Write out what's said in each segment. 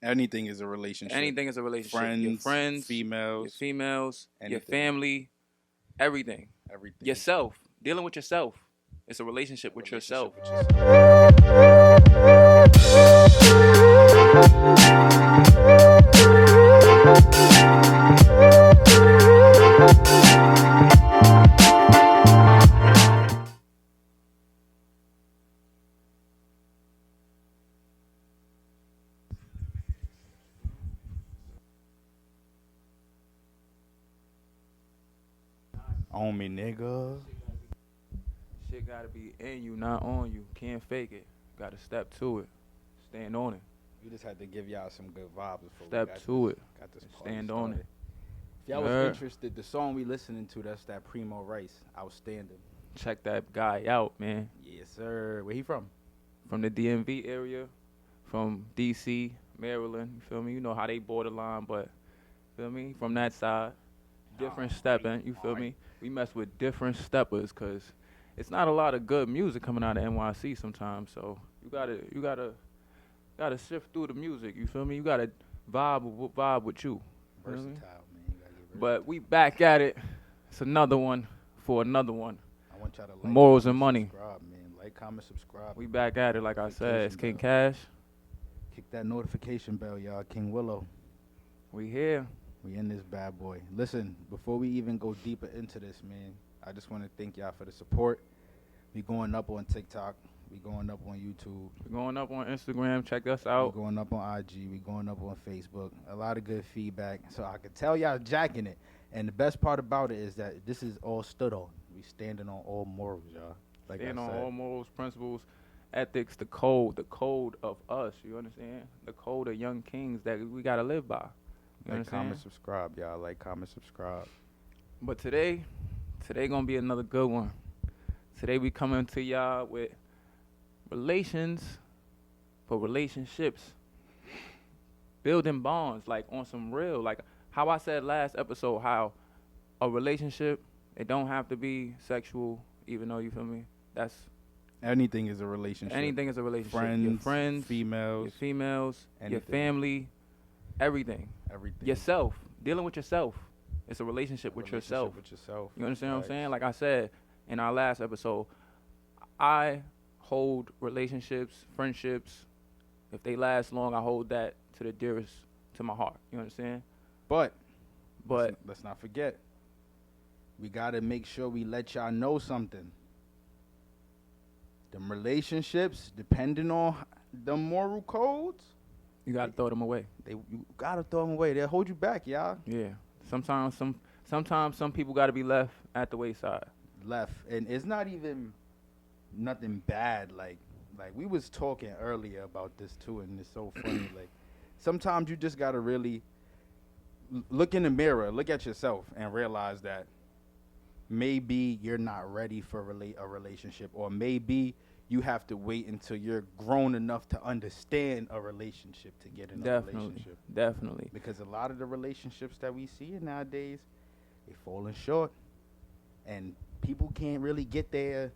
Anything is a relationship. Anything is a relationship. Friends, Your friends, females, your females, your anything. family, everything. Everything. Yourself. Dealing with yourself. It's a relationship with yourself. On me, nigga. Shit gotta be in you, not on you. Can't fake it. Gotta step to it. Stand on it. We just had to give y'all some good vibes before Step we got to this, it. got this And party stand on started. it. If y'all was interested, the song we listening to, that's that Primo Rice, Outstanding. Check that guy out, man. Yes, sir. Where he from? From the DMV area, from DC, Maryland. You feel me? You know how they borderline, but feel me? From that side, different stepping. You feel me? We mess with different steppers, cause it's not a lot of good music coming out of NYC sometimes. So you gotta sift through the music. You feel me? You gotta vibe with you. Versatile, man. You gotta get versatile. But we back at it. It's another one for another one. I want y'all to like, Morals and comment, money. subscribe, man. Like, comment, subscribe. We back at it, like I said. It's King Notification Cash. Kick that notification bell, y'all. King Willow. We here. We in this bad boy. Listen, before we even go deeper into this, man, I just want to thank y'all for the support. We going up on TikTok. We going up on YouTube. We're going up on Instagram. Check us We out. going up on IG. We going up on Facebook. A lot of good feedback. So I could tell y'all jacking it. And the best part about it is that this is all stood on. We standing on all morals, y'all. Like Stand I on said. all morals, principles, ethics, the code of us. You understand? The code of young kings that we gotta live by. You Like, understand? comment, subscribe, y'all. Like, comment, subscribe. But today gonna be another good one. Today we coming to y'all with relations for relationships. Building bonds, like on some real, like how I said last episode, how a relationship, it don't have to be sexual, even though, you feel me? That's Anything is a relationship. anything is a relationship. Friends, Your friends, females, your females, your anything. family, everything. everything. Yourself, dealing with yourself. It's a relationship with Relationship yourself. with yourself. You understand what I'm Facts. saying? Like I said in our last episode, I hold relationships, friendships, if they last long, I hold that to the dearest to my heart. You understand? But But let's not forget, we got to make sure we let y'all know something. Them relationships, depending on the moral codes, you gotta throw them away. you got to throw them away. They'll hold you back, y'all. Yeah. Sometimes some people gotta be left at the wayside. Left. And it's not even nothing bad. Like we was talking earlier about this too, and it's so funny. Like, sometimes you just got to really look in the mirror, look at yourself, and realize that maybe you're not ready for a relationship, or maybe you have to wait until you're grown enough to understand a relationship to get in a relationship. Definitely. Because a lot of the relationships that we see nowadays, they falling short, and people can't really get their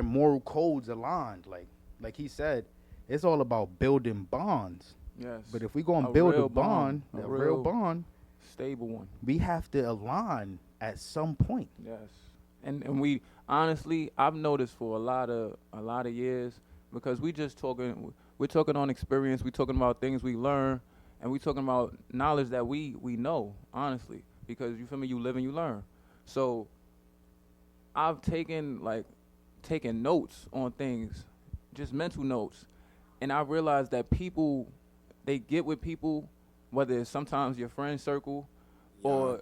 moral codes aligned. Like he said, it's all about building bonds. Yes. But if we gonna A build real a bond, bond, a real bond, stable one. we have to align at some point. Yes. And we honestly, I've noticed for a lot of years, because we're talking on experience, we're talking about things we learn, and we're talking about knowledge that we know, honestly. Because you feel me, you live and you learn. So I've taken notes on things, just mental notes, and I realized that people, they get with people, whether it's sometimes your friend circle or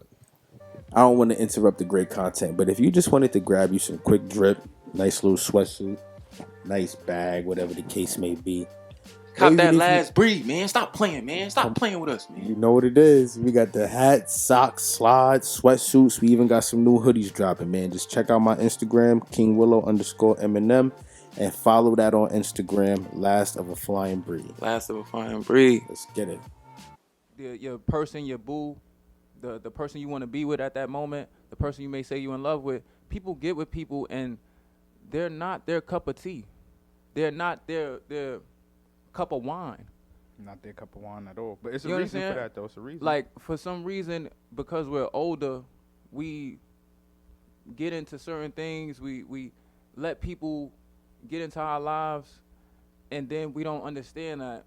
I don't want to interrupt the great content, but if you just wanted to grab you some quick drip, nice little sweatsuit, nice bag, whatever the case may be. Cop Even that if last breed, man. Stop playing, man. Stop playing with us, man. You know what it is. We got the hats, socks, slides, sweatsuits. We even got some new hoodies dropping, man. Just check out my Instagram, KingWillow_Eminem, and follow that on Instagram, Last of a Flying Breed. Last of a flying breed. Let's get it. your person, your boo, the person you want to be with at that moment, the person you may say you in love with. People get with people and they're not their cup of tea. They're not their cup of wine. Not their cup of wine at all. But it's a You reason for understand? that, though. It's a reason. Like, for some reason, because we're older, we get into certain things. We let people get into our lives, and then we don't understand that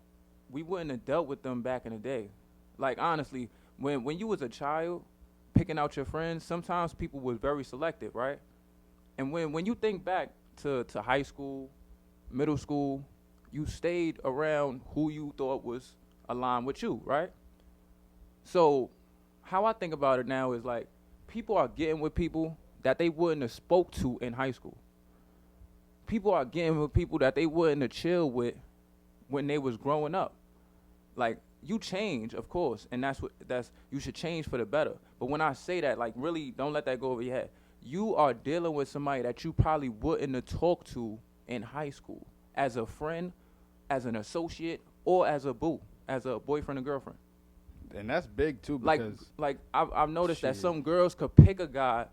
we wouldn't have dealt with them back in the day. Like, honestly, when you was a child, picking out your friends, sometimes people was very selective, right? And when you think back to high school, middle school, you stayed around who you thought was aligned with you, right? So how I think about it now is like people are getting with people that they wouldn't have spoke to in high school. People are getting with people that they wouldn't have chilled with when they was growing up. Like, you change, of course, and that's you should change for the better. But when I say that, like, really don't let that go over your head. You are dealing with somebody that you probably wouldn't have talked to in high school as a friend, as an associate, or as a boo, as a boyfriend or girlfriend. And that's big, too, Like, because... I've noticed that Shit. some girls could pick a guy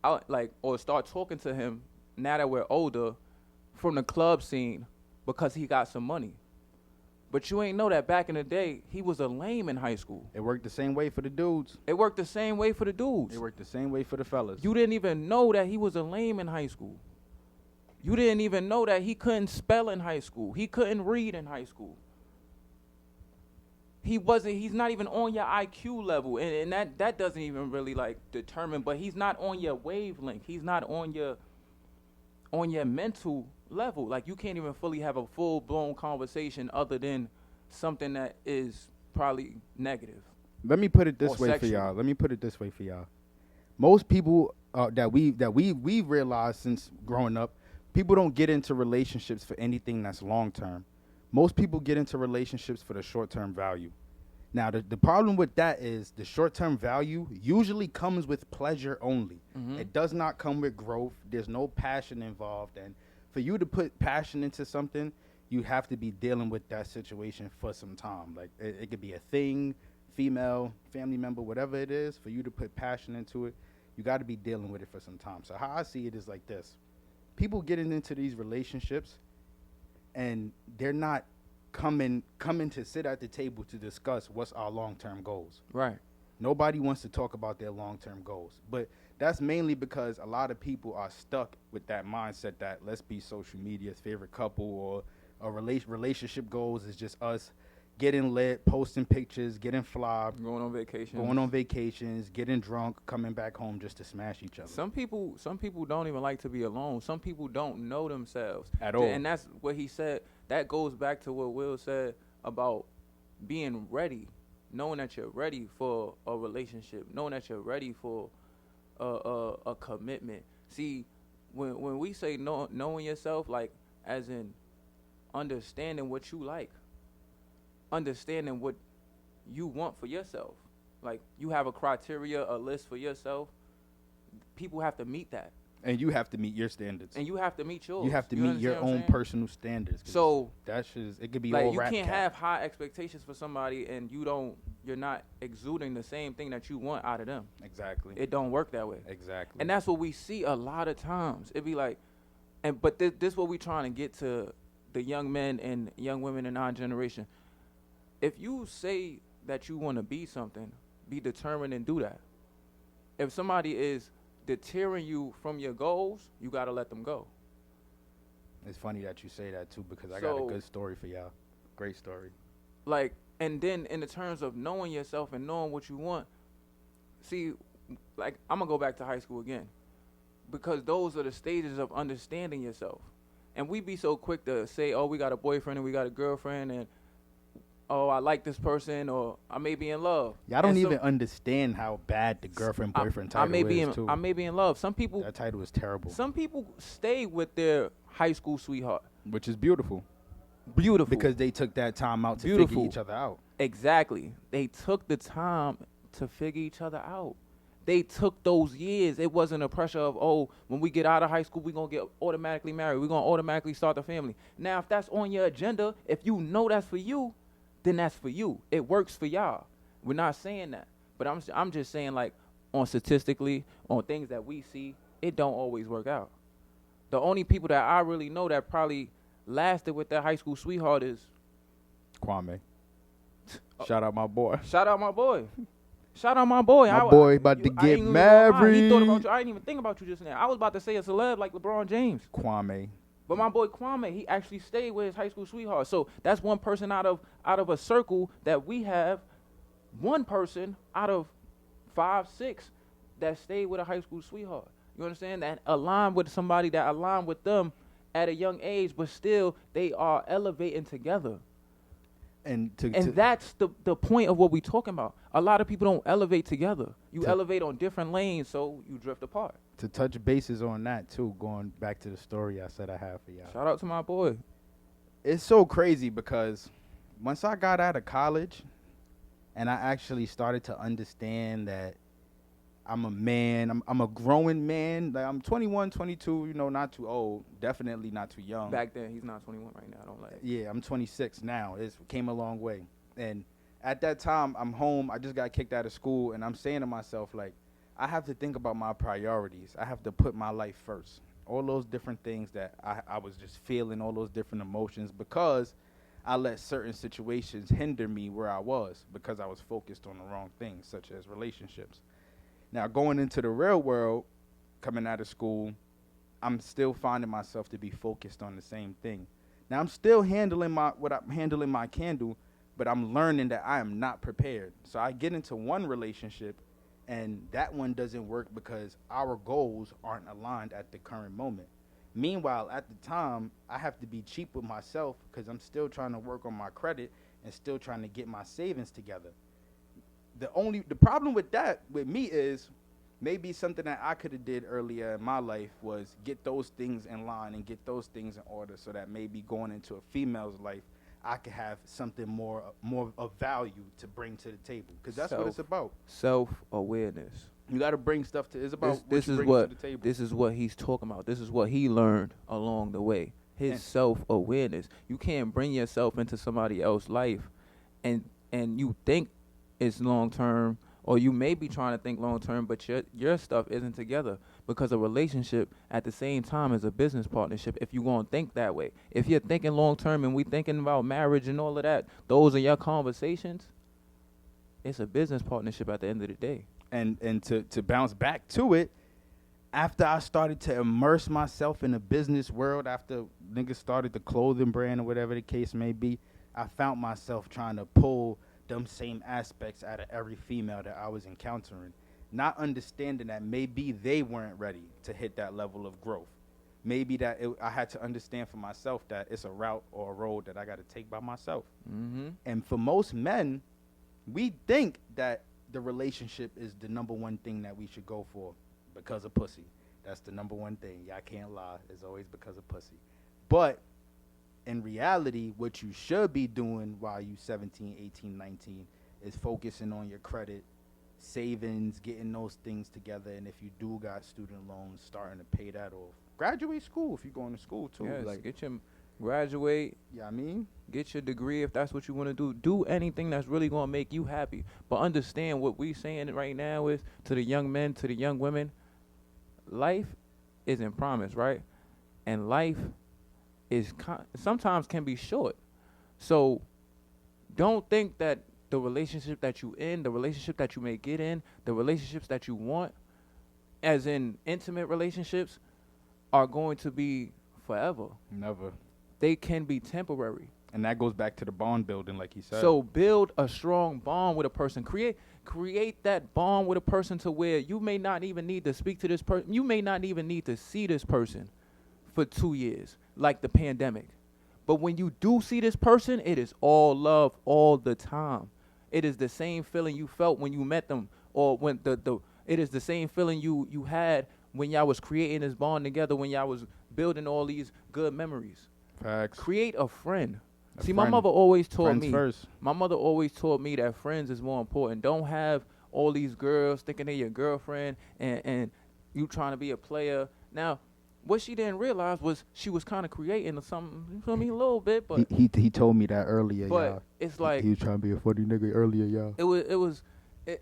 out, like, or start talking to him now that we're older from the club scene because he got some money. But you ain't know that back in the day, he was a lame in high school. It worked the same way for the dudes. It worked the same way for the dudes. It worked the same way for the fellas. You didn't even know that he was a lame in high school. You didn't even know that he couldn't spell in high school. He couldn't read in high school. He's not even on your IQ level. And that doesn't even really like determine, but he's not on your wavelength. He's not on your mental level. Like, you can't even fully have a full blown conversation other than something that is probably negative. Let me put it this Or way for y'all. Most people that we realized since growing up, people don't get into relationships for anything that's long term. Most people get into relationships for the short term value. Now, the problem with that is the short term value usually comes with pleasure only. Mm-hmm. It does not come with growth. There's no passion involved. And for you to put passion into something, you have to be dealing with that situation for some time. Like, it could be a thing, female, family member, whatever it is. For you to put passion into it, you got to be dealing with it for some time. So how I see it is like this. People getting into these relationships, and they're not coming to sit at the table to discuss what's our long-term goals. Right. Nobody wants to talk about their long-term goals. But that's mainly because a lot of people are stuck with that mindset that let's be social media's favorite couple, or relationship goals is just us getting lit, posting pictures, getting fly, Going on vacations, getting drunk, coming back home just to smash each other. Some people don't even like to be alone. Some people don't know themselves At all. And that's what he said. That goes back to what Will said about being ready, knowing that you're ready for a relationship, knowing that you're ready for a commitment. See, when we say knowing yourself, like, as in understanding what you like, understanding what you want for yourself. Like, you have a criteria, a list for yourself. People have to meet that. And you have to meet your standards. And you have to meet yours. You have to meet your own personal standards. So that's just, it could be like, all you rap can't cap. have high expectations for somebody and you're not exuding the same thing that you want out of them. Exactly. It don't work that way. Exactly. And that's what we see a lot of times. It be like, but this what we trying to get to the young men and young women in our generation. If you say that you want to be something, be determined and do that. If somebody is deterring you from your goals, you got to let them go. It's funny that you say that, too, because I got a good story for y'all. Great story. Like, and then in the terms of knowing yourself and knowing what you want, see, like, I'm going to go back to high school again, because those are the stages of understanding yourself. And we be so quick to say, oh, we got a boyfriend and we got a girlfriend, and oh, I like this person, or I may be in love. Y'all don't even understand how bad the girlfriend-boyfriend title is, too. I may be in love. Some people... That title is terrible. Some people stay with their high school sweetheart. Which is beautiful. Beautiful. Because they took that time out to figure each other out. Exactly. They took the time to figure each other out. They took those years. It wasn't a pressure of, oh, when we get out of high school, we're going to get automatically married. We're going to automatically start a family. Now, if that's on your agenda, if you know that's for you, then that's for you. It works for y'all. We're not saying that. But I'm just saying, like, on statistically, on things that we see, it don't always work out. The only people that I really know that probably lasted with their high school sweetheart is Kwame. Shout out my boy. Shout out my boy. Shout out my boy. My boy about to I get ain't even gonna lie. He thought about married. you. I didn't even think about you just now. I was about to say a celeb like LeBron James. Kwame. But my boy Kwame, he actually stayed with his high school sweetheart. So that's one person out of a circle that we have. One person out of 5, 6 that stayed with a high school sweetheart. You understand? That aligned with somebody that aligned with them at a young age, but still they are elevating together. And That's the point of what we're talking about. A lot of people don't elevate together. You elevate on different lanes, so you drift apart. to touch bases on that too, going back to the story I said I have for y'all. Shout out to my boy. It's so crazy because once I got out of college and I actually started to understand that I'm a man, I'm a growing man. Like I'm 21, 22, not too old, definitely not too young. Back then, he's not 21 right now. I don't like it. Yeah, I'm 26 now. It came a long way. And at that time, I'm home. I just got kicked out of school, and I'm saying to myself, like, I have to think about my priorities. I have to put my life first. All those different things that I was just feeling, all those different emotions, because I let certain situations hinder me where I was because I was focused on the wrong things, such as relationships. Now, going into the real world, coming out of school, I'm still finding myself to be focused on the same thing. Now, I'm still handling my candle, but I'm learning that I am not prepared. So I get into one relationship, and that one doesn't work because our goals aren't aligned at the current moment. Meanwhile, at the time, I have to be cheap with myself because I'm still trying to work on my credit and still trying to get my savings together. The problem with that with me is maybe something that I could have did earlier in my life was get those things in line and get those things in order so that maybe going into a female's life, I could have something more of value to bring to the table, because that's what it's about. Self-awareness. You got to bring stuff to. It's about This what you is bring what to the table. this is what he's talking about. This is what he learned along the way. His Yeah. self-awareness. You can't bring yourself into somebody else's life, and you think it's long term, or you may be trying to think long term, but your stuff isn't together, because a relationship at the same time is a business partnership. If you gonna think that way, if you're thinking long term and we thinking about marriage and all of that, those are your conversations. It's a business partnership at the end of the day. And to bounce back to it, after I started to immerse myself in the business world, after niggas started the clothing brand or whatever the case may be, I found myself trying to pull them same aspects out of every female that I was encountering, not understanding that maybe they weren't ready to hit that level of growth. Maybe that I had to understand for myself that it's a route or a road that I got to take by myself. Mm-hmm. And for most men, we think that the relationship is the number one thing that we should go for because of pussy. That's the number one thing. Y'all can't lie. It's always because of pussy. But in reality, what you should be doing while you 17, 18, 19 is focusing on your credit, savings, getting those things together. And if you do got student loans, starting to pay that off. Graduate school if you're going to school too. Yes, Like, get your graduate. I mean? Get your degree if that's what you want to do. Do anything that's really going to make you happy. But understand what we saying right now is to the young men, to the young women, life isn't promised, right? And life is sometimes can be short. So don't think that the relationship that you in, the relationship that you may get in, the relationships that you want, as in intimate relationships, are going to be forever. Never. They can be temporary. And that goes back to the bond building, like he said. So build a strong bond with a person. Create that bond with a person to where you may not even need to speak to this person. You may not even need to see this person for 2 years, like the pandemic. But when you do see this person, it is all love all the time. It is the same feeling you felt when you met them, or when it is the same feeling you had when y'all was creating this bond together, when y'all was building all these good memories. Facts. Create a friend. See, friend. my mother always taught Friends me. first. My mother always taught me that friends is more important. Don't have all these girls thinking they're your girlfriend and you trying to be a player. Now, what she didn't realize was she was kind of creating something, you feel me, a little bit, but He told me that earlier, but y'all. it's like He was trying to be a funny nigga earlier, y'all. it was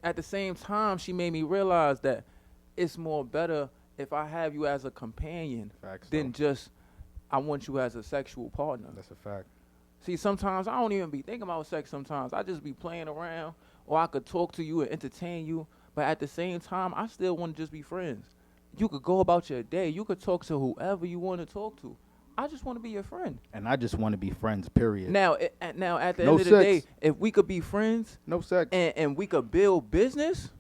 at the same time she made me realize that it's more better if I have you as a companion Facts. than just I want you as a sexual partner. That's a fact. See, sometimes I don't even be thinking about sex sometimes. I just be playing around, or I could talk to you and entertain you, but at the same time, I still want to just be friends. You could go about your day. You could talk to whoever you want to talk to. I just want to be your friend. And I just want to be friends, period. Now, at the No end of the day, sex. if we could be friends No sex. and we could build business,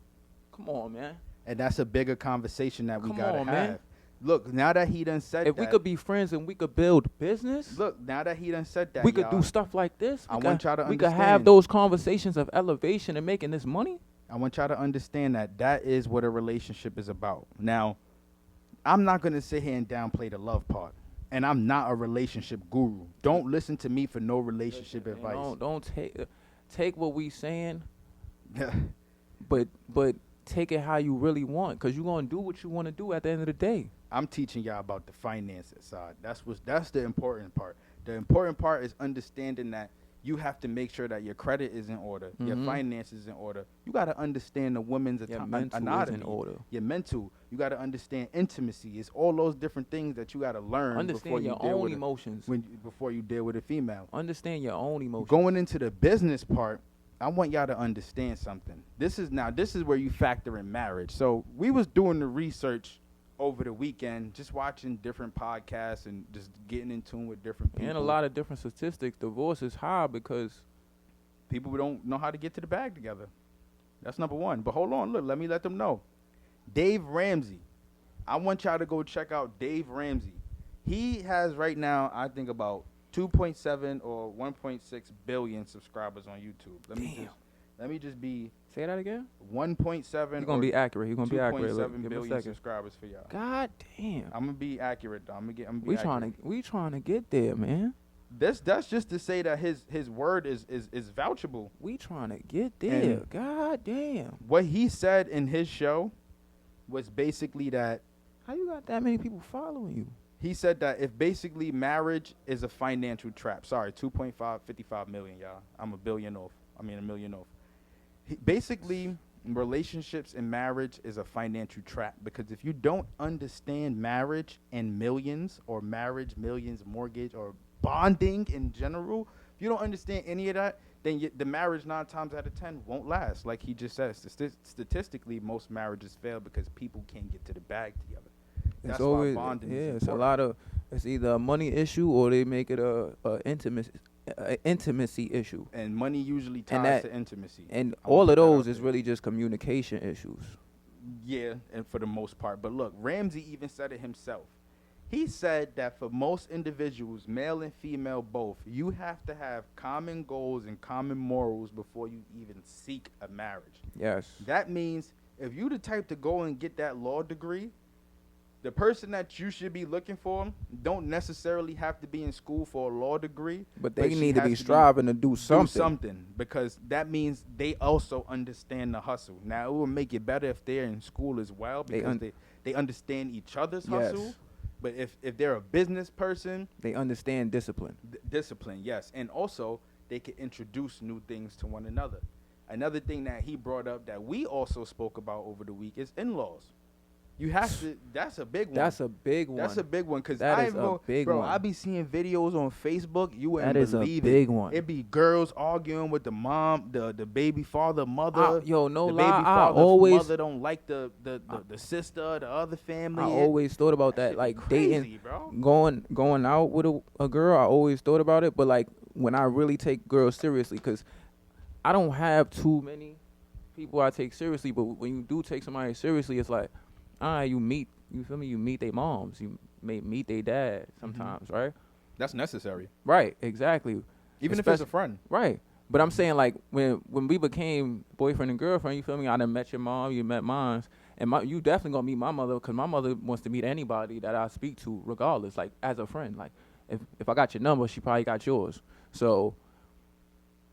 come on, man. And that's a bigger conversation that we Come got to on, have. man. Look, now that he done said If that. we could be friends and we could build business, Look, now that he done said that, we could y'all, do stuff like this. I want y'all to we could have understand. those conversations of elevation and making this money. I want y'all to understand that that is what a relationship is about. Now, I'm not going to sit here and downplay the love part. And I'm not a relationship guru. Don't listen to me for no relationship Listen, advice. Don't take what we saying, but take it how you really want, because you're going to do what you want to do at the end of the day. I'm teaching y'all about the finances side. That's the important part. The important part is understanding that you have to make sure that your credit is in order, your finances is in order. You got to understand the woman's Your mental anatomy, is in order. your mental. You got to understand intimacy. It's all those different things that you got to learn before Understand you your deal own with emotions. before you deal with a female. Understand your own emotions. Going into the business part, I want y'all to understand something. This is where you factor in marriage. So we was doing the research over the weekend, just watching different podcasts and just getting in tune with different people. And a lot of different statistics. Divorce is high because people who don't know how to get to the bag together. That's number one. But hold on, look, let me let them know. Dave Ramsey. I want y'all to go check out Dave Ramsey. He has right now, I think, about 2.7 or 1.6 billion subscribers on YouTube. Let me just be say that again. 1.7. You're gonna be accurate. You're gonna be accurate. 2.7 Give me a billion second. subscribers for y'all. God damn. I'm gonna be accurate. Though. I'm gonna be We accurate. trying to get there, man. That's just to say that his word is vouchable. We trying to get there. And God damn. what he said in his show was basically that How you got that many people following you? he said that if basically marriage is a financial trap. Sorry, 2.55 million, y'all. I'm a million off. Basically, relationships and marriage is a financial trap, because if you don't understand marriage and millions, or marriage, millions, mortgage, or bonding in general, if you don't understand any of that, then the marriage 9 times out of 10 won't last. Like he just said, statistically, most marriages fail because people can't get to the bag together. That's It's always why bonding is it's a important. lot of it's either a money issue or they make it a intimacy issue. And money usually ties And that- to intimacy. And I wanna all put of that those out is there. really just communication issues. Yeah, and for the most part. But look, Ramsey even said it himself. He said that for most individuals, male and female both, you have to have common goals and common morals before you even seek a marriage. Yes. That means if you the type to go and get that law degree, the person that you should be looking for don't necessarily have to be in school for a law degree. But they she need to has be striving to do something. Because that means they also understand the hustle. Now, it will make it better if they're in school as well, because they understand each other's hustle. Yes. But if they're a business person, They understand discipline. discipline, yes. And also, they can introduce new things to one another. Another thing that he brought up that we also spoke about over the week is in-laws. You have to. That's a big one. That's a big one. That's a big one, because That I is a know, big bro. one. I be seeing videos on Facebook. You wouldn't That is a believe big it. one. It be girls arguing with the mom, the baby father, mother. Yo, no the lie, baby I father, always- mother don't like the sister, the other family. I always thought about That that, shit like crazy, dating, bro. going out with a girl. I always thought about it, but like when I really take girls seriously, because I don't have too many people I take seriously. But when you do take somebody seriously, it's like, you meet, you feel me? You meet their moms, you may meet their dad sometimes, right? That's necessary, Right, exactly. even if it's a friend. Right. But I'm saying, like, when we became boyfriend and girlfriend, you feel me? I done met your mom, you met mine. And you definitely going to meet my mother, because my mother wants to meet anybody that I speak to regardless, like, as a friend. Like, if I got your number, she probably got yours. So,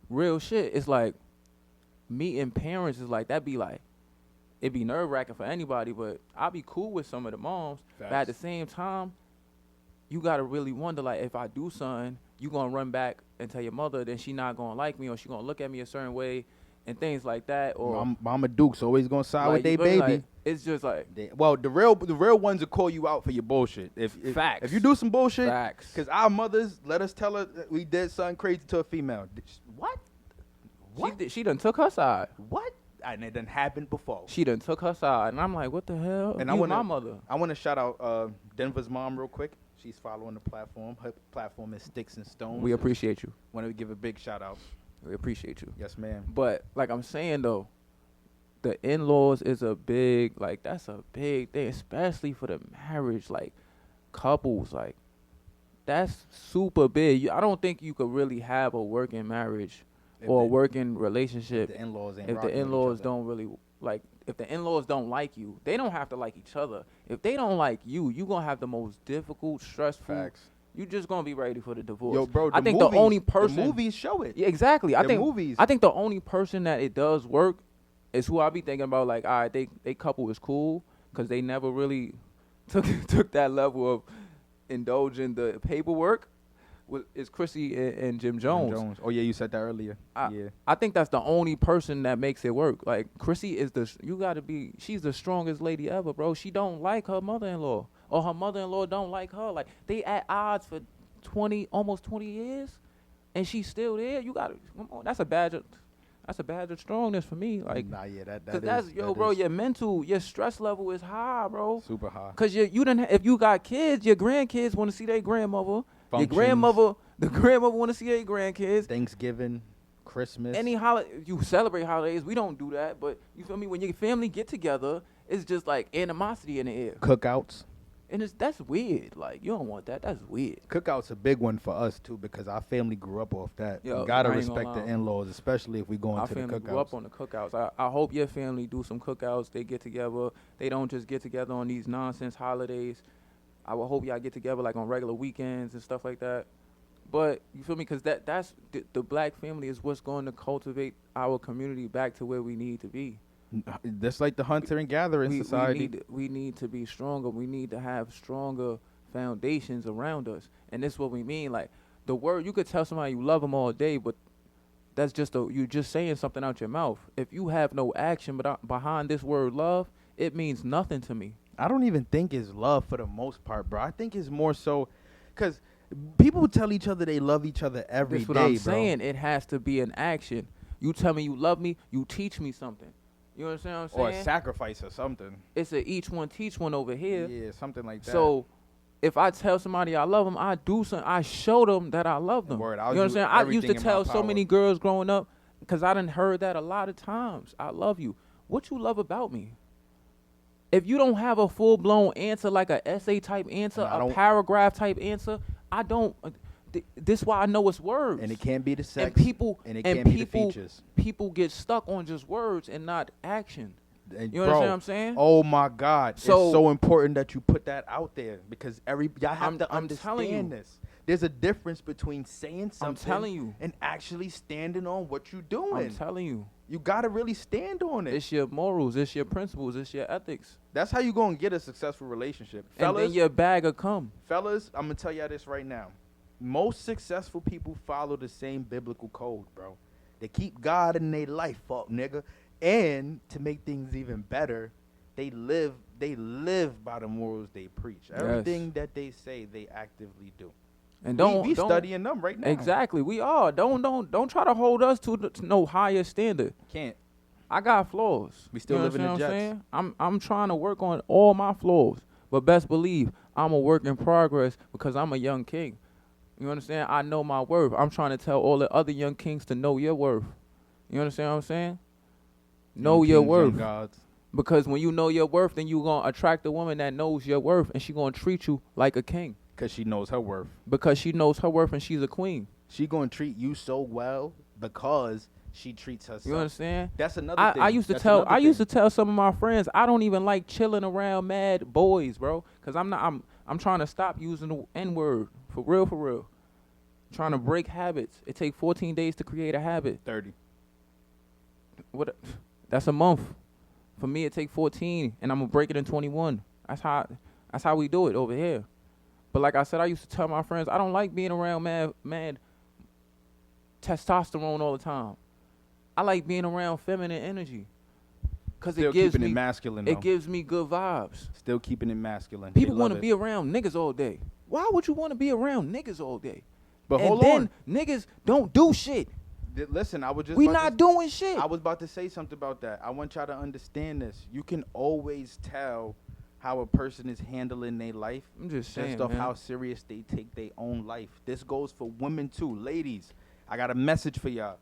real shit, it's like, meeting parents is like, that'd be like, it'd be nerve-wracking for anybody, but I'll be cool with some of the moms. But at the same time, you got to really wonder, like, if I do something, you going to run back and tell your mother, then she not going to like me, or she going to look at me a certain way, and things like that. Or Mama Duke's always gonna side like, with they you feel me? baby. Like, it's just like Well, the real ones will call you out for your bullshit. If Facts. if you do some bullshit, Facts. because our mothers let us tell her that we did something crazy to a female. What? She done took her side. What? And it done happened before. She done took her side, and I'm like, what the hell? And My mother. I want to shout out Denver's mom real quick. She's following the platform. Her platform is Sticks and Stones. We appreciate you. Want to give a big shout out. We appreciate you. Yes, ma'am. But like I'm saying though, the in-laws is that's a big thing, especially for the marriage, like couples, like that's super big. I don't think you could really have a working marriage or a working relationship The in-laws ain't if the rocking with each in-laws other. don't really like. If the in-laws don't like you, they don't have to like each other. If they don't like you, you gonna have the most difficult, stressful. Facts. You just gonna be ready for the divorce. Yo, bro, I think the only person. The movies show it. Yeah, exactly. I The think movies. I think the only person that it does work is who I be thinking about. Like, all right, they couple is cool because they never really took that level of indulging the paperwork. Is Chrissy and Jim Jones. Oh yeah, you said that earlier. Yeah. I think that's the only person that makes it work. Like Chrissy is she's the strongest lady ever, bro. She don't like her mother-in-law, or her mother-in-law don't like her. Like they at odds for almost 20 years, and she's still there. You gotta come on. That's a badge of strongness for me. Like, Nah, yeah, that cause is, that's that bro. is Your stress level is high, bro. super high. Cause if you got kids, your grandkids want to see their grandmother. Functions. The grandmother want to see their grandkids. Thanksgiving, Christmas. Any holiday, you celebrate holidays. We don't do that, but you feel me? When your family get together, it's just like animosity in the air, Cookouts. and that's weird. Like you don't want that. That's weird. Cookouts a big one for us too because our family grew up off that. Yo, We gotta I ain't gonna respect the lie. in-laws, especially if we go Our into the family cookouts. grew up on the cookouts. I hope your family do some cookouts. They get together. They don't just get together on these nonsense holidays. I would hope y'all get together like on regular weekends and stuff like that. But you feel me? Because that's the black family is what's going to cultivate our community back to where we need to be. That's like the hunter and gatherer in society. We need to be stronger. We need to have stronger foundations around us. And this is what we mean. Like the word, you could tell somebody you love them all day, but that's just you just saying something out your mouth. If you have no action behind this word love, it means nothing to me. I don't even think it's love for the most part, bro. I think it's more so because people tell each other they love each other every day, That's what I'm bro. saying. It has to be an action. You tell me you love me, you teach me something. You understand what I'm Or saying? a sacrifice or something. It's a each one teach one over here. Yeah, something like that. So if I tell somebody I love them, I do something. I show them that I love them. Word, You I'll do understand? I used to everything in my tell so power. many girls growing up because I done heard that a lot of times. I love you. What you love about me? If you don't have a full-blown answer, like a essay type answer, I a don't- paragraph type answer, I don't. This why I know it's words. And it can't be the sex. and people and it and can't be the people features. people get stuck on just words and not action. And You bro, understand what I'm saying? Oh my God! So- it's so important that you put that out there because y'all have to I'm telling understand you. this. There's a difference between saying something I'm telling you. and actually standing on what you're doing. I'm telling you, You gotta really stand on it. it's your morals, it's your principles, it's your ethics, That's how you gonna get a successful relationship, and fellas. then your bag will come. Fellas, I'm gonna tell y'all this right now. Most successful people follow the same biblical code, bro. They keep God in their life, fuck nigga. And to make things even better, they live by the morals they preach. Yes. Everything that they say, they actively do. And we don't studying them right now. exactly. We are. Don't try to hold us to no higher standard. Can't. I got flaws. We still You live in the understand what I'm jets. saying? I'm trying to work on all my flaws, but best believe I'm a work in progress because I'm a young king. You understand? I know my worth. I'm trying to tell all the other young kings to know your worth. You understand what I'm saying? Know Young your kings, young worth. gods. Because when you know your worth, then you're going to attract a woman that knows your worth, and she's going to treat you like a king. Because she knows her worth. Because she knows her worth, and she's a queen. She gonna treat you so well because she treats herself. You understand? That's another thing. I used to That's tell another used to thing. tell some of my friends I don't even like chilling around mad boys, bro. Cause I'm trying to stop using the N word for real. Trying to break habits. It takes 14 days to create a habit. 30. That's a month. For me, it takes 14, and I'm gonna break it in 21. That's how we do it over here. But like I said, I used to tell my friends I don't like being around mad testosterone all the time. I like being around feminine energy. Because Still it gives keeping me it masculine, though. it gives me good vibes. Still keeping it masculine. People want want to be around niggas all day. Why would you want to be around niggas all day? But and hold then on. niggas don't do shit. Listen, I was just We about not to, doing shit. I was about to say something about that. I want y'all to understand this. You can always tell how a person is handling their life I'm just saying, based off man. how serious they take their own life. This goes for women too. Ladies, I got a message for y'all.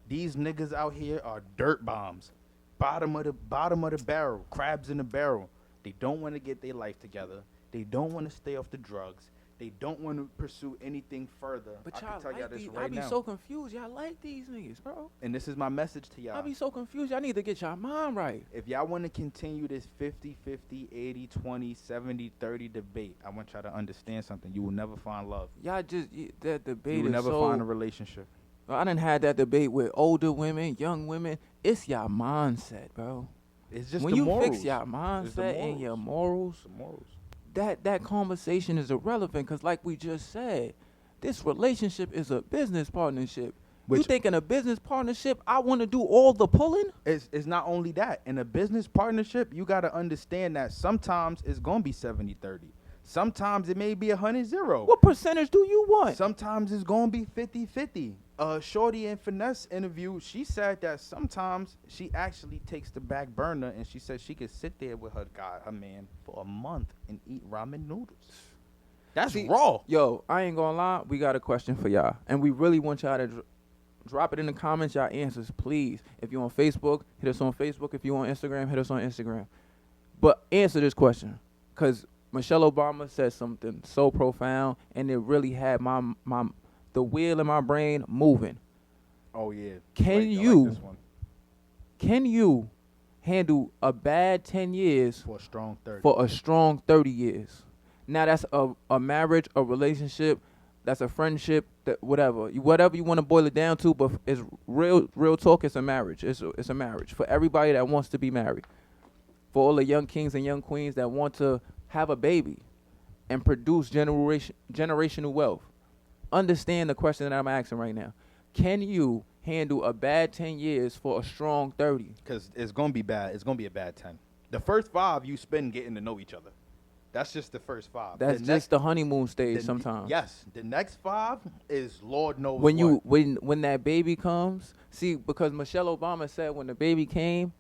These niggas out here are dirt bombs. Bottom of the barrel, crabs in the barrel. They don't want to get their life together. They don't want to stay off the drugs. They don't want to pursue anything further. But I y'all can tell y'all like this these. right I be now. so confused. Y'all like these niggas, bro. And this is my message to y'all. I be so confused. Y'all need to get y'all mind right. If y'all want to continue this 50-50, 80-20, 70-30 debate, I want y'all to understand something. You will never find love. Y'all just that debate You will is never so. find a relationship. I done had that debate with older women, young women. It's y'all mindset, bro. It's just when the you morals. fix y'all It's the mindset and your morals, It's the morals. that conversation is irrelevant. Because like we just said, this relationship is a business partnership. You Which- think in a business partnership, I want to do all the pulling? It's not only that. In a business partnership, you got to understand that sometimes it's going to be 70-30. Sometimes it may be 100-0. What percentage do you want? Sometimes it's going to be 50-50. Shorty in Finesse interview, she said that sometimes she actually takes the back burner and she said she could sit there with her guy, her man, for a month and eat ramen noodles. That's See, raw. Yo, I ain't gonna lie. We got a question for y'all, and we really want y'all to drop it in the comments. Y'all answers, please. If you're on Facebook, hit us on Facebook. If you're on Instagram, hit us on Instagram. But answer this question, because Michelle Obama said something so profound, and it really had the wheel in my brain moving. Oh, yeah. Can I you- like this one. Can you handle a bad 10 years For a strong 30. for a strong 30 years? Now that's a marriage, a relationship, that's a friendship, that whatever you want to boil it down to. But it's real talk. It's a marriage. It's a marriage for everybody that wants to be married. For all the young kings and young queens that want to have a baby and produce generational wealth. Understand the question that I'm asking right now. Can you handle a bad 10 years for a strong 30? Because it's going to be bad. It's going to be a bad 10. The first 5 you spend getting to know each other. That's just the first 5. That's just the honeymoon stage sometimes. Yes. The next 5 is Lord knows When what. when that baby comes, see, because Michelle Obama said when the baby came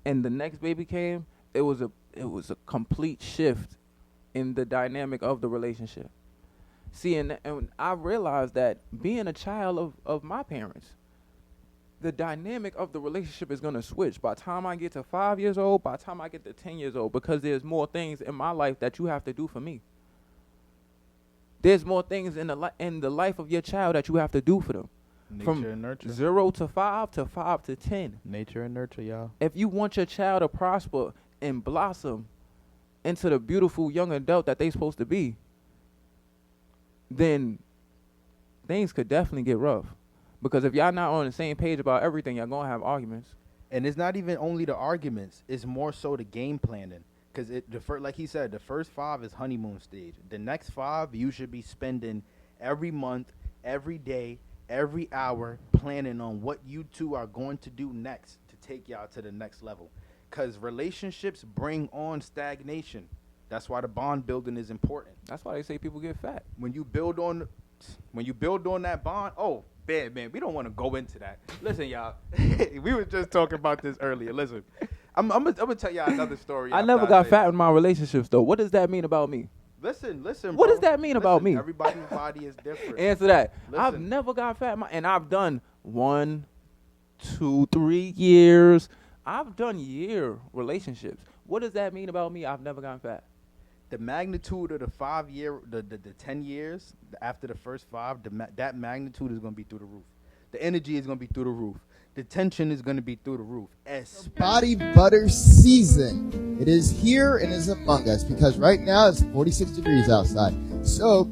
and the next baby came, it was a complete shift in the dynamic of the relationship. See, and I realized that being a child of my parents, the dynamic of the relationship is going to switch by the time I get to 5 years old, by the time I get to 10 years old, because there's more things in my life that you have to do for me. There's more things in the life of your child that you have to do for them. Nature From and nurture. 0 to 5 to 5 to 10. Nature and nurture, y'all. If you want your child to prosper and blossom into the beautiful young adult that they supposed to be, then things could definitely get rough. Because if y'all not on the same page about everything, y'all gonna have arguments. And it's not even only the arguments. It's more so the game planning. Because like he said, the first 5 is honeymoon stage. The next 5, you should be spending every month, every day, every hour planning on what you two are going to do next to take y'all to the next level. Because relationships bring on stagnation. That's why the bond building is important. That's why they say people get fat. When you build on that bond, man, we don't want to go into that. Listen, y'all, we were just talking about this earlier. Listen, I'm gonna tell y'all another story. I after never got say fat this. in my relationships though. What does that mean about me? Listen. What bro. does that mean about me? Everybody's body is different. Answer that. I've Listen. never got fat, and I've done 1, 2, 3 years. I've done year relationships. What does that mean about me? I've never gotten fat. The magnitude of the 5 year, the 10 years after the first 5, that magnitude is gonna be through the roof. The energy is gonna be through the roof. The tension is gonna be through the roof. Body butter season. It is here and is among us because right now it's 46 degrees outside. So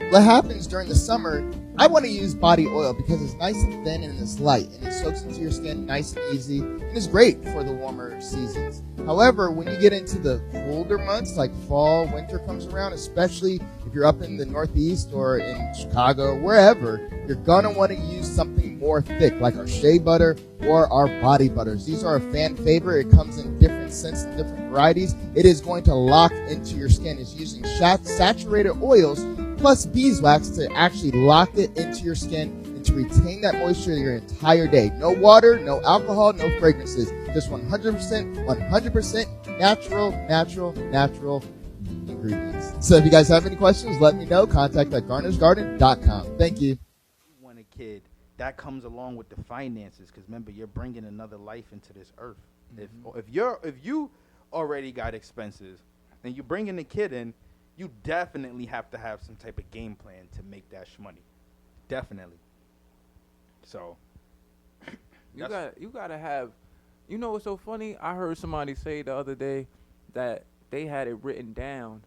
what happens during the summer, I want to use body oil because it's nice and thin and it's light and it soaks into your skin nice and easy and it's great for the warmer seasons. However, when you get into the colder months like fall, winter comes around, especially if you're up in the Northeast or in Chicago, wherever, you're going to want to use something more thick, like our shea butter or our body butters. These are a fan favorite. It comes in different scents and different varieties. It is going to lock into your skin. It's using saturated oils plus beeswax to actually lock it into your skin and to retain that moisture your entire day. No water, no alcohol, no fragrances. Just 100% natural ingredients. So if you guys have any questions, let me know. Contact at garnersgarden.com. Thank you. Want a kid, that comes along with the finances, because remember, you're bringing another life into this earth. If you already got expenses and you bringing a kid in, you definitely have to have some type of game plan to make that money. Definitely. So you gotta have. You know what's so funny? I heard somebody say the other day that they had it written down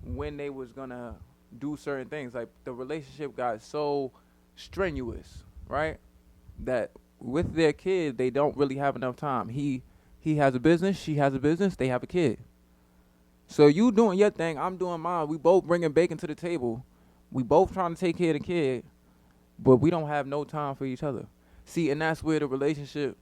when they was gonna do certain things. Like the relationship got so strenuous, right? That with their kid, they don't really have enough time. He has a business, she has a business, they have a kid. So you doing your thing, I'm doing mine. We both bringing bacon to the table. We both trying to take care of the kid, but we don't have no time for each other. See, and that's where the relationship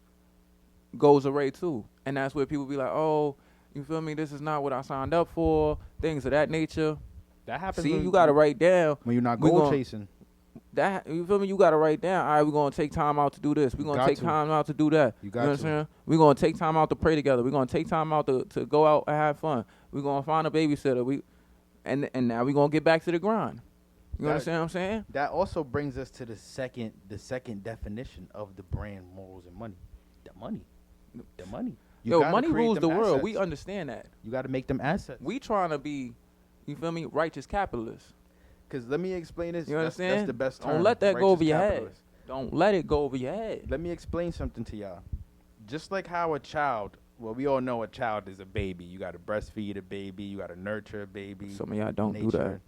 goes away too. And that's where people be like, oh, you feel me? This is not what I signed up for. Things of that nature. that happens. See, when you got to write down. when you're not we goal gon- chasing. That, you feel me? You got to write down. All right, we're going to take time out to do this. We're going to take time out to do that. You You got know what I'm to. saying? We're going to take time out to pray together. We're going to take time out to go out and have fun. We're going to find a babysitter. And now we're going to get back to the grind. You That- understand what I'm saying? That also brings us to the second definition of the brand morals and money. The money. You Yo, gotta money create rules the them world. We assets. understand that. You got to make them assets. We trying to be, you feel me, righteous capitalists. Because let me explain this. You That's understand? the best term. Don't let that go righteous over your head. capitalist. Don't let it go over your head. Let me explain something to y'all. Just like how a child, well, we all know a child is a baby. You got to breastfeed a baby. You got to nurture a baby. Some of y'all don't do that.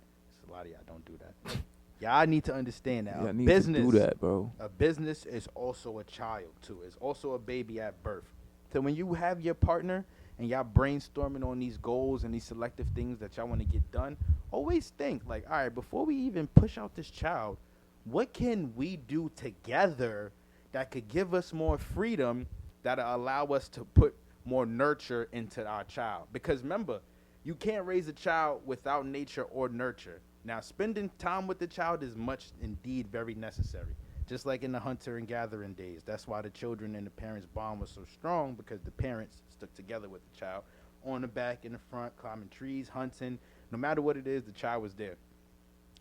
A lot of y'all don't do that. Y'all need to understand that. Y'all A need business, to do that, bro. A business is also a child too. It's also a baby at birth. So when you have your partner and y'all brainstorming on these goals and these selective things that y'all want to get done, always think like, all right, before we even push out this child, what can we do together that could give us more freedom, that'll allow us to put more nurture into our child? Because remember, you can't raise a child without nature or nurture. Now, spending time with the child is much indeed very necessary. Just like in the hunter and gathering days. That's why the children and the parents' bond was so strong, because the parents stuck together with the child on the back, in the front, climbing trees, hunting. No matter what it is, the child was there.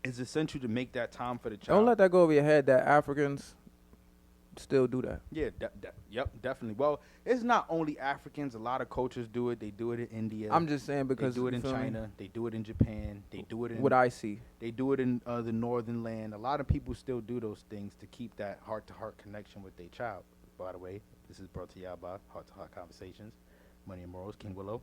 It's essential to make that time for the child. Don't let that go over your head that Africans still do that. Yeah, yep, definitely. Well, it's not only Africans. A lot of cultures do it. They do it in India. I'm just saying They because do it you in feel me? China. They do it in Japan. They do it in What I see. They do it in the northern land. A lot of people still do those things to keep that heart-to-heart connection with their child. By the way, this is brought to y'all by Heart-to-Heart Conversations, Money and Morals, King Willow.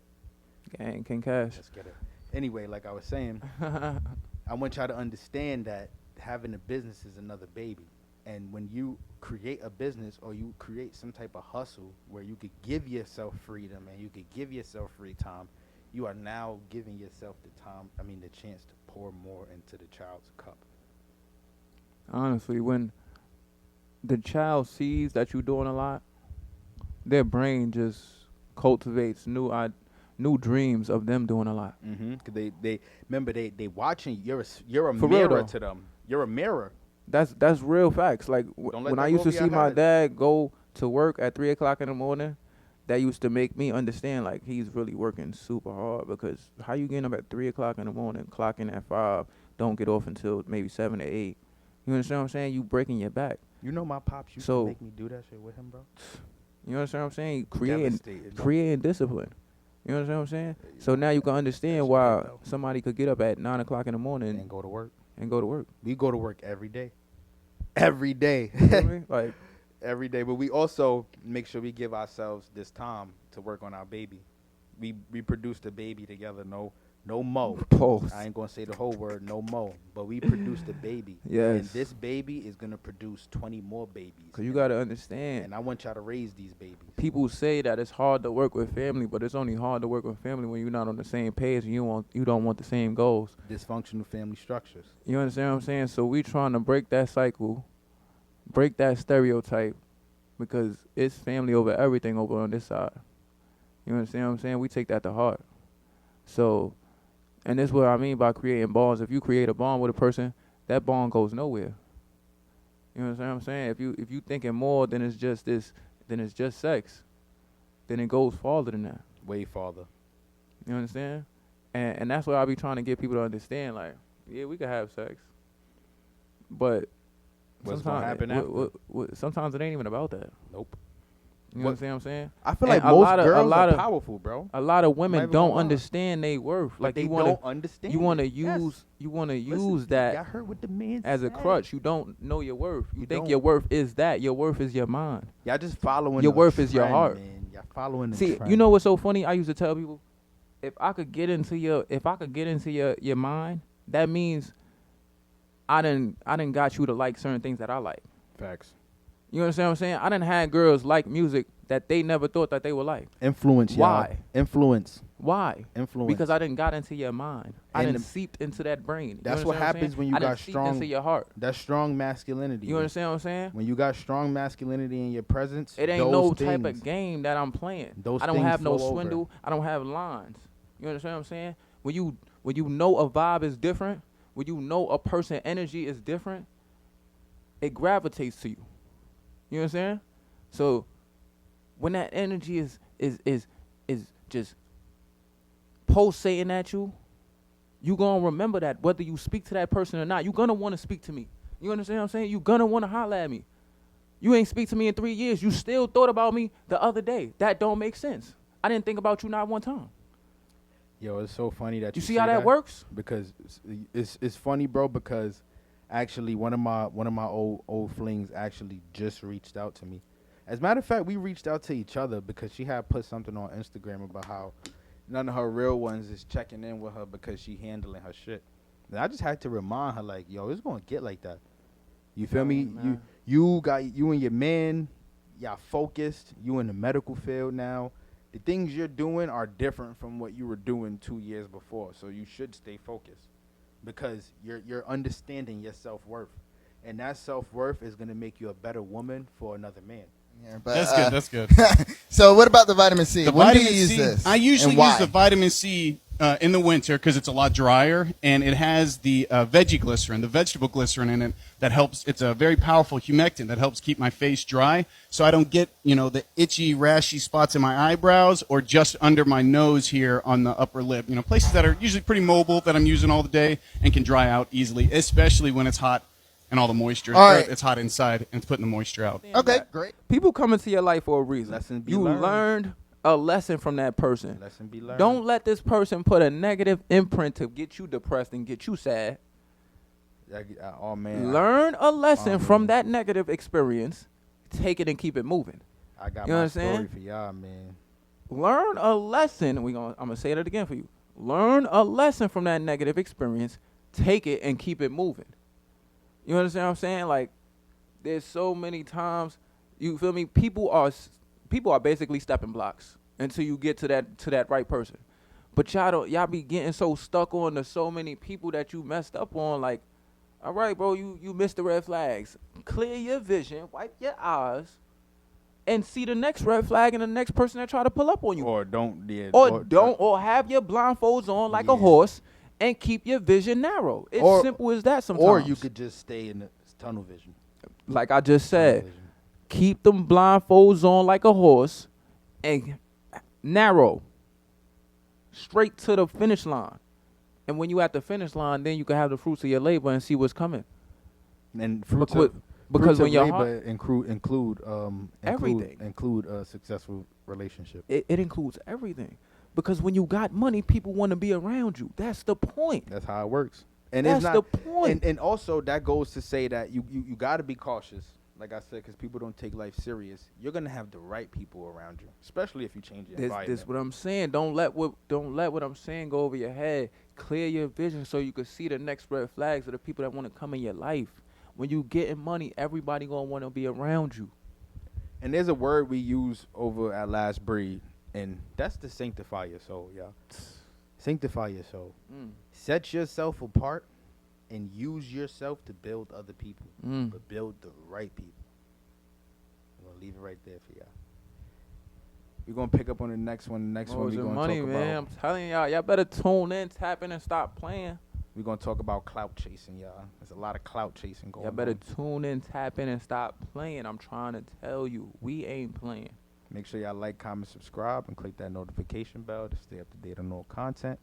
Gang, King Cash. Let's get it. Anyway, like I was saying, I want y'all to understand that having a business is another baby. And when you create a business or you create some type of hustle where you could give yourself freedom and you could give yourself free time, you are now giving yourself the chance to pour more into the child's cup. Honestly, when the child sees that you're doing a lot, their brain just cultivates new dreams of them doing a lot. Mm-hmm. Cause they remember they watching. You're a For real mirror though. to them. You're a mirror. That's real facts. Like Don't let when that I go used to over your see my head. dad go to work at 3:00 in the morning, that used to make me understand like he's really working super hard, because how you getting up at 3:00 in the morning, clocking at 5, don't get off until maybe 7 or 8. You understand what I'm saying? You breaking your back. You know my pops used So- to make me do that shit with him, bro. You understand what I'm saying? Devastated. Creating discipline. You understand what I'm saying? So now you can understand That's why right, though. somebody could get up at 9:00 in the morning And go to work. and go to work. We go to work every day. Every day. You feel me? Like, Every day. But we also make sure we give ourselves this time to work on our baby. We produce the baby together. No mo. pause. I ain't gonna say the whole word, no mo. But we produce the baby. Yes. And this baby is gonna produce 20 more babies. Cause you gotta understand. And I want y'all to raise these babies. People say that it's hard to work with family, but it's only hard to work with family when you're not on the same page and you don't want the same goals. Dysfunctional family structures. You understand what I'm saying? So we trying to break that cycle break that stereotype, because it's family over everything over on this side. You understand what I'm saying? We take that to heart. So, and this is what I mean by creating bonds. If you create a bond with a person, that bond goes nowhere. You understand what I'm saying? If you thinking more than it's just this, then it's just sex, then it goes farther than that. Way farther. You understand? And that's what I be trying to get people to understand. Like, yeah, we can have sex, but What's gonna happen after? sometimes it ain't even about that. Nope. You understand what I'm saying? I feel And like most a girls lot are of powerful, bro. A lot of Not women even don't gonna lie. understand their worth. Like Like they you want don't to, understand. you want to it. use, Yes. use Got that heard what the man as a said. crutch. You don't know your worth. You You think don't. your worth is that. Your worth is your mind. Y'all just following. Your the worth is your trend, heart. Man. Y'all following the See, trend. you know what's so funny? I used to tell people, if I could get into your mind, that means I done got you to like certain things that I like. Facts. You understand what I'm saying? I done had girls like music that they never thought that they would like. Influence. Why? Y'all. Influence. Why? Influence. Because I done got into your mind. I And done seeped into that brain. You that's what understand I'm happens saying? when you I done got seeped strong. into your heart. That's strong masculinity. You understand what I'm saying? When you got strong masculinity in your presence, It ain't those no things, type of game that I'm playing. Those I don't things have no flow over. swindle. I don't have lines. You understand what I'm saying? When you know a vibe is different, when you know a person energy is different, it gravitates to you. You understand? So when that energy is just pulsating at you, you gonna remember that whether you speak to that person or not. You gonna want to speak to me. You understand what I'm saying? You gonna want to holler at me. You ain't speak to me in 3 years. You still thought about me the other day. That don't make sense. I didn't think about you not one time. Yo, it's so funny that You you see say how that works? Because it's funny, bro. Because actually, one of my old flings actually just reached out to me. As a matter of fact, we reached out to each other because she had put something on Instagram about how none of her real ones is checking in with her because she handling her shit. And I just had to remind her, like, yo, it's gonna get like that. You feel me? man. You and your man, y'all focused. You in the medical field now. The things you're doing are different from what you were doing 2 years before. So you should stay focused because you're understanding your self-worth. And that self-worth is gonna make you a better woman for another man. Yeah, but, That's good. That's good. So what about the vitamin C? The When do vitamin you use C, this? I usually and why? use the vitamin C in the winter because it's a lot drier, and it has the veggie glycerin, the vegetable glycerin in it that helps. It's a very powerful humectant that helps keep my face dry, so I don't get the itchy, rashy spots in my eyebrows or just under my nose here on the upper lip. Places that are usually pretty mobile that I'm using all the day and can dry out easily, especially when it's hot and all the moisture. All right. It's hot inside and it's putting the moisture out. Okay, great. People come into your life for a reason. Lesson be you learned. learned a lesson from that person. Lesson be learned. Don't let this person put a negative imprint to get you depressed and get you sad. Oh man. Learn a lesson Oh, from man. that negative experience. Take it and keep it moving. I got You my understand? story for y'all, man. Learn a lesson. I'm gonna say that again for you. Learn a lesson from that negative experience. Take it and keep it moving. You understand what I'm saying? Like, there's so many times, you feel me? People are basically stepping blocks until you get to that right person. But y'all be getting so stuck on the so many people that you messed up on. Like, all right, bro, you missed the red flags. Clear your vision, wipe your eyes, and see the next red flag and the next person that try to pull up on you. Or don't. Yeah, Or have your blindfolds on like a horse and keep your vision narrow. It's simple as that sometimes. Or you could just stay in the tunnel vision. like I just said, Tunnel vision. keep them blindfolds on like a horse and narrow, straight to the finish line. And when you at the finish line, then you can have the fruits of your labor and see what's coming. And fruits Because- of, because fruits when of your labor include Everything. include a successful relationship. It includes everything. Because when you got money, people want to be around you. That's the point. That's how it works. And That's it's not, the point. And also that goes to say that you got to be cautious. Like I said, because people don't take life serious. You're gonna have the right people around you, especially if you change your environment. This what I'm saying. Don't let what I'm saying go over your head. Clear your vision so you can see the next red flags of the people that want to come in your life. When you getting money, everybody gonna want to be around you. And there's a word we use over at Last Breed, and that's to sanctify your soul, y'all. Sanctify your soul. Set yourself apart and use yourself to build other people, but build the right people. leave it right there for y'all. We're gonna pick up on the next one. The next one Moles we're and gonna money, talk man. about. I'm telling y'all better tune in, tap in, and stop playing. We're gonna talk about clout chasing, y'all. There's a lot of clout chasing going Y'all on. better tune in, tap in, and stop playing. I'm trying to tell you, we ain't playing. Make sure y'all like, comment, subscribe, and click that notification bell to stay up to date on all content.